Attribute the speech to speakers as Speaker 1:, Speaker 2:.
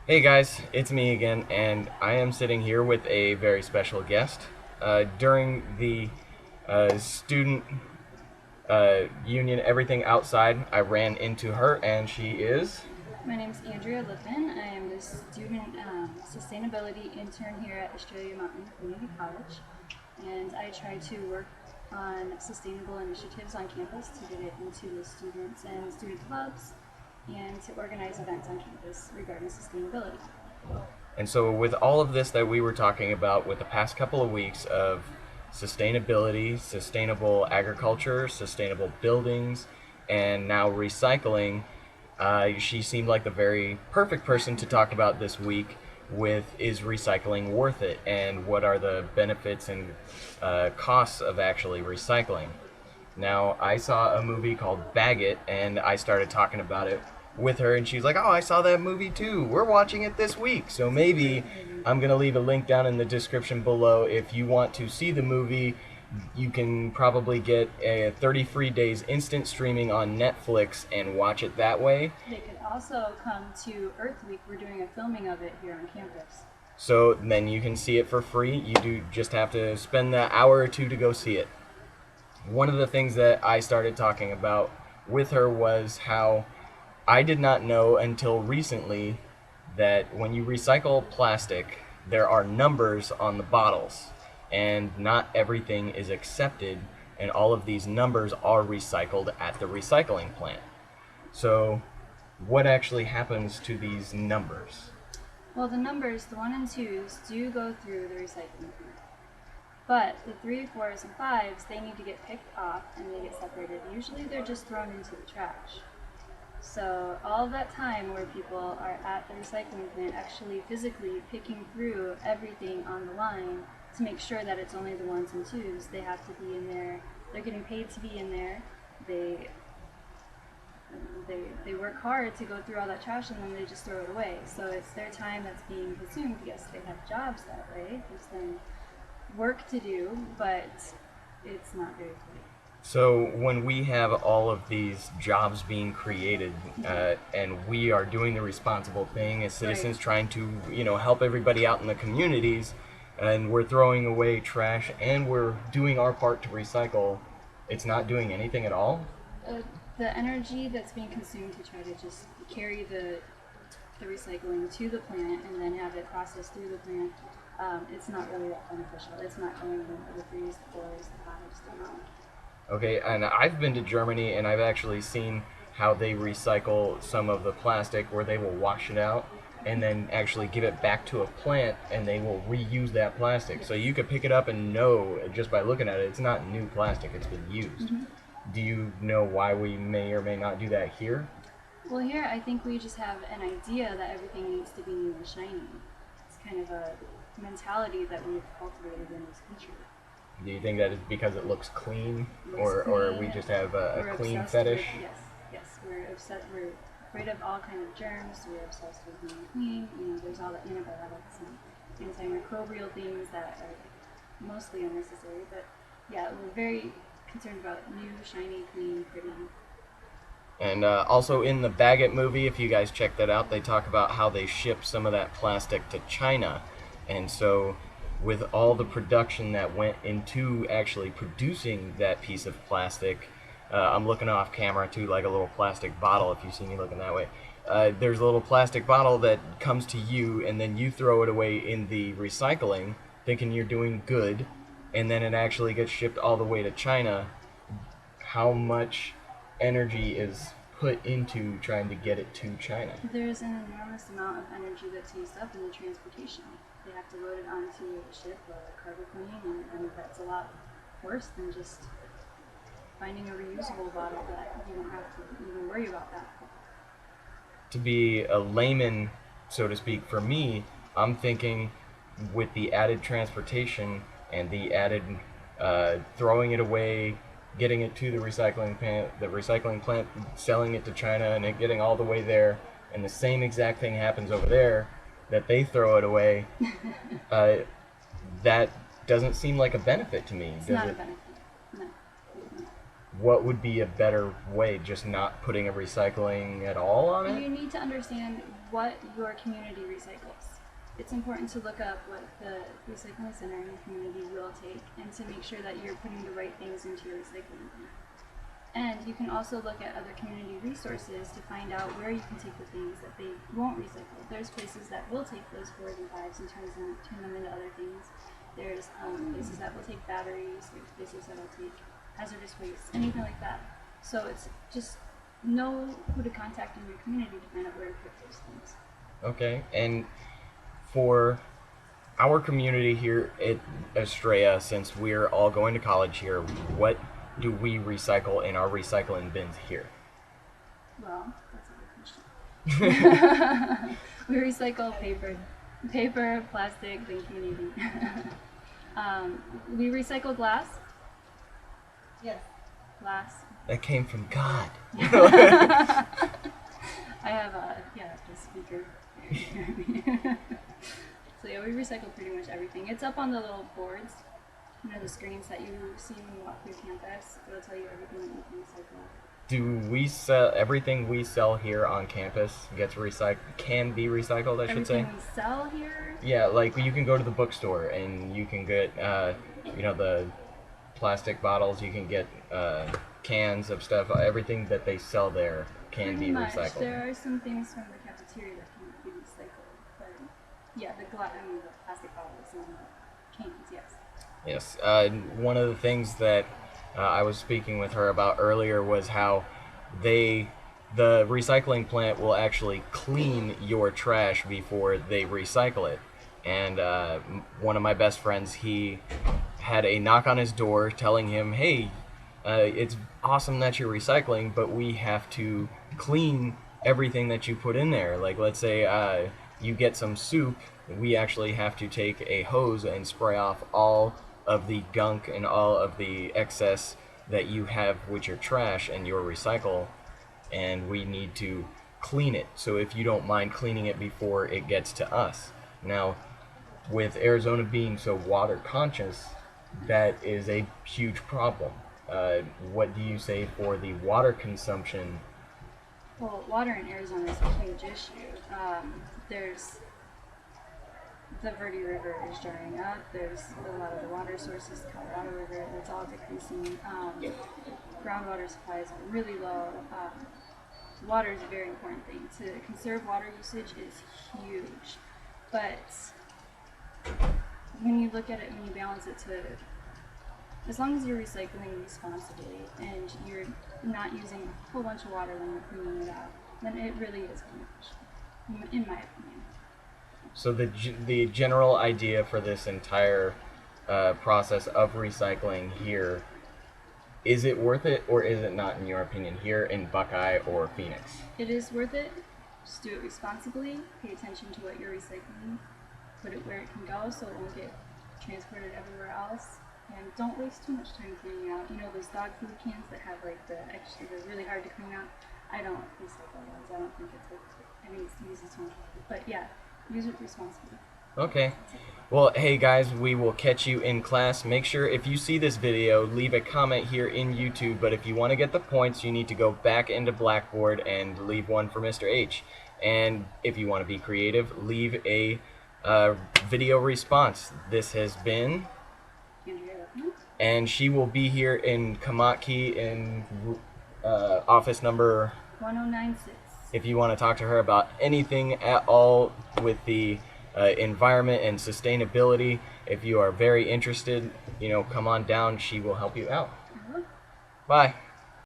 Speaker 1: Hey guys, it's me again, and I am sitting here with a very special guest. During the student union, everything outside, I ran into her, and she is.
Speaker 2: My name is Andrea Lipan. I am the student sustainability intern here at Australia Mountain Community College, and I try to work on sustainable initiatives on campus to get it into the students and student clubs and to organize events on campus regarding sustainability.
Speaker 1: And so, with all of this that we were talking about with the past couple of weeks of sustainability, sustainable agriculture, sustainable buildings, and now recycling, she seemed like the very perfect person to talk about this week with is recycling worth it and what are the benefits and costs of actually recycling. Now, I saw a movie called Bag It, and I started talking about it with her, and she's like, "Oh, I saw that movie too. We're watching it this week." So maybe I'm going to leave a link down in the description below. If you want to see the movie, you can probably get a 30 free days instant streaming on Netflix and watch it that way.
Speaker 2: They could also come to Earth Week. We're doing a filming of it here on campus.
Speaker 1: So then you can see it for free. You do just have to spend the hour or two to go see it. One of the things that I started talking about with her was how I did not know until recently that when you recycle plastic, there are numbers on the bottles, and not everything is accepted, and all of these numbers are recycled at the recycling plant. So, what actually happens to these numbers?
Speaker 2: Well, the numbers, the 1 and 2s, do go through the recycling plant. But the 3, 4s, and 5s, they need to get picked off and they get separated. Usually they're just thrown into the trash. So all of that time where people are at the recycling plant actually physically picking through everything on the line to make sure that it's only the 1s and 2s, they have to be in there. They're getting paid to be in there. They they work hard to go through all that trash and then they just throw it away. So it's their time that's being consumed. Yes, they have jobs that way. There's then work to do, but it's not very clear.
Speaker 1: So when we have all of these jobs being created, and we are doing the responsible thing as citizens,
Speaker 2: Right.
Speaker 1: trying to help everybody out in the communities, and we're throwing away trash and we're doing our part to recycle, it's not doing anything at all.
Speaker 2: Uh, the energy that's being consumed to try to just carry the recycling to the plant and then have it processed through the plant, it's not really that beneficial. It's not going into the 3s, the 4s, the 5s, the 9s.
Speaker 1: Okay, and I've been to Germany and I've actually seen how they recycle some of the plastic where they will wash it out and then actually give it back to a plant and they will reuse that plastic. So you could pick it up and know just by looking at it, it's not new plastic, it's been used. Do you know why we may or may not do that here?
Speaker 2: Well, here I think we just have an idea that everything needs to be new and shiny. It's kind of a mentality that we've cultivated in this country.
Speaker 1: Do you think that it's because it looks clean,
Speaker 2: Looks
Speaker 1: or we
Speaker 2: clean.
Speaker 1: just have a
Speaker 2: We're
Speaker 1: clean
Speaker 2: obsessed
Speaker 1: fetish?
Speaker 2: with, yes, we're obsessed. We're afraid of all kind of germs. We're obsessed with being clean. You know, there's all the antibiotics and antimicrobial things that are mostly unnecessary. But yeah, we're very concerned about new, shiny, clean, pretty.
Speaker 1: And also in the Baggett movie, if you guys check that out, they talk about how they ship some of that plastic to China. And so, with all the production that went into actually producing that piece of plastic, I'm looking off camera too, like a little plastic bottle, if you see me looking that way. There's a little plastic bottle that comes to you, and then you throw it away in the recycling, thinking you're doing good, and then it actually gets shipped all the way to China. How much energy is put into trying to get it to China?
Speaker 2: There's an enormous amount of energy that's used up in the transportation. They have to load it onto a ship or a cargo plane, and that's a lot worse than just finding a reusable bottle that you don't have to even worry about that.
Speaker 1: To be a layman, so to speak, for me, I'm thinking with the added transportation and the added throwing it away, getting it to the recycling plant, selling it to China, and it getting all the way there, and the same exact thing happens over there, that they throw it away. uh, that doesn't seem like a benefit to me,
Speaker 2: It's
Speaker 1: does
Speaker 2: not a
Speaker 1: it?
Speaker 2: benefit. No.
Speaker 1: What would be a better way? Just not putting a recycling at all on
Speaker 2: You
Speaker 1: it?
Speaker 2: need to understand what your community recycles. It's important to look up what the recycling center in the community will take and to make sure that you're putting the right things into your recycling bin. And you can also look at other community resources to find out where you can take the things that they won't recycle. There's places that will take those 4 and 5s and turn them into other things. There's places that will take batteries. There's places that will take hazardous waste, anything like that. So it's just know who to contact in your community to find out where to put those things.
Speaker 1: Okay, and for our community here at Estrella, since we're all going to college here, what do we recycle in our recycling bins here?
Speaker 2: Well, that's a good question. We recycle paper, plastic, then community. We recycle glass.
Speaker 3: Yes.
Speaker 2: Glass.
Speaker 1: That came from God.
Speaker 2: I have the speaker. So yeah, we recycle pretty much everything. It's up on the little boards, the screens that you see when you walk through campus. It'll tell you everything that you can recycle.
Speaker 1: Do we sell everything we sell here on campus gets recycled? Can be recycled, I should say.
Speaker 2: Everything we sell here.
Speaker 1: Yeah, like you can go to the bookstore and you can get, the plastic bottles. You can get cans of stuff. Everything that they sell there can
Speaker 2: Pretty
Speaker 1: be
Speaker 2: much.
Speaker 1: recycled.
Speaker 2: There are some things from the cafeteria that can be recycled, but yeah, the plastic bottles and the cans, yes.
Speaker 1: Yes. One of the things that I was speaking with her about earlier was how the recycling plant will actually clean your trash before they recycle it. And one of my best friends, he had a knock on his door telling him, hey, it's awesome that you're recycling, but we have to clean everything that you put in there. Like, let's say you get some soup, we actually have to take a hose and spray off all of the gunk and all of the excess that you have with your trash and your recycle, and we need to clean it. So if you don't mind cleaning it before it gets to us. Now, with Arizona being so water conscious, that is a huge problem. What do you say for the water consumption?
Speaker 2: Well, water in Arizona is a huge issue. There's the Verde River is drying up. There's a lot of the water sources, the Colorado River, that's all decreasing. Groundwater supplies are really low. Water is a very important thing. To conserve water usage is huge. But when you look at it, when you balance it to, as long as you're recycling responsibly and you're not using a whole bunch of water when you're cleaning it out, then it really is beneficial, in my opinion.
Speaker 1: So the general idea for this entire process of recycling here, is it worth it or is it not, in your opinion, here in Buckeye or Phoenix?
Speaker 2: It is worth it. Just do it responsibly. Pay attention to what you're recycling. Put it where it can go so it won't get transported everywhere else. And don't waste too much time cleaning out. You know those dog food cans that have like they're really hard to clean out? I don't recycle those. I don't think it's worth it. I think it uses too much. But yeah, use it responsibly.
Speaker 1: Okay. Well, hey guys, we will catch you in class. Make sure if you see this video, leave a comment here in YouTube, but if you want to get the points, you need to go back into Blackboard and leave one for Mr. H. And if you want to be creative, leave a video response. This has been
Speaker 2: Andrea Lipan.
Speaker 1: and she will be here in Kamatki in office number
Speaker 2: 1096.
Speaker 1: if you want to talk to her about anything at all with the environment and sustainability. If you are very interested, come on down. She will help you out. Bye.